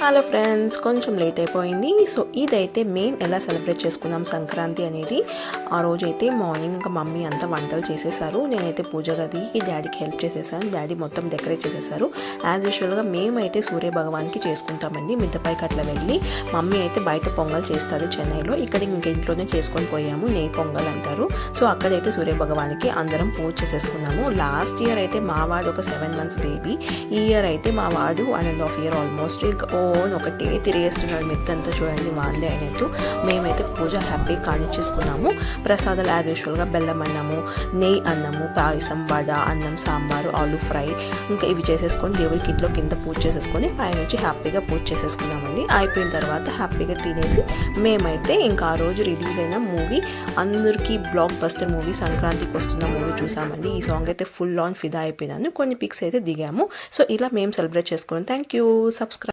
Hello friends, కొంచెం late అయిపోయింది. So ఇదైతే మేము ఎలా సెలబ్రేట్ చేసుకున్నాం సంక్రాంతి అనేది. ఆ రోజైతే మార్నింగ్ ఇంకా మమ్మీ అంతా వంటలు చేసేసారు. నేనైతే పూజ గదికి డాడీకి హెల్ప్ చేసేసాను. డాడీ మొత్తం డెకరేట్ చేసేసారు. యాజ్ యూజువల్గా మేమైతే సూర్య భగవాన్కి చేసుకుంటామండి. మిద్దపైకి అట్లా వెళ్ళి మమ్మీ అయితే బయట పొంగల్ చేస్తారు చెన్నైలో. ఇక్కడ ఇంక ఇంట్లోనే చేసుకొని పోయాము. నెయ్యి పొంగల్ అంటారు. సో అక్కడైతే సూర్య భగవాన్కి అందరం పూజ చేసేసుకున్నాము. లాస్ట్ ఇయర్ అయితే మా వాడు ఒక 7 months బేబీ. ఈ ఇయర్ అయితే మా వాడు 1.5 years ఆల్మోస్ట్. ఒకటే తిరిగేస్తున్నాడు మిత్తంతా చూడండి వాళ్ళే అయినట్టు. మేమైతే పూజ హ్యాపీగా కానిచ్చేసుకున్నాము. ప్రసాదాలు యాజ్ యూజువల్గా బెల్లం అన్నము, నెయ్యి అన్నము, పాయసం, వడ, అన్నం, సాంబారు, ఆలు ఫ్రై ఇంకా ఇవి చేసేసుకొని దేవుడికి ఇంట్లో కింద పూజ చేసేసుకొని పైన వచ్చి హ్యాపీగా పూజ చేసేసుకున్నామండి. అయిపోయిన తర్వాత హ్యాపీగా తినేసి మేమైతే ఇంకా ఆ రోజు రిలీజ్ అయిన మూవీ, అందరికీ బ్లాక్ బస్టర్ మూవీ, సంక్రాంతికి వస్తున్న మూవీ చూసామండి. ఈ సాంగ్ అయితే ఫుల్ ఆన్ ఫిదా అయిపోయినాను. కొన్ని పిక్స్ అయితే దిగాము. సో ఇలా మేము సెలబ్రేట్ చేసుకున్నాం. Thank you. సబ్స్క్రైబ్.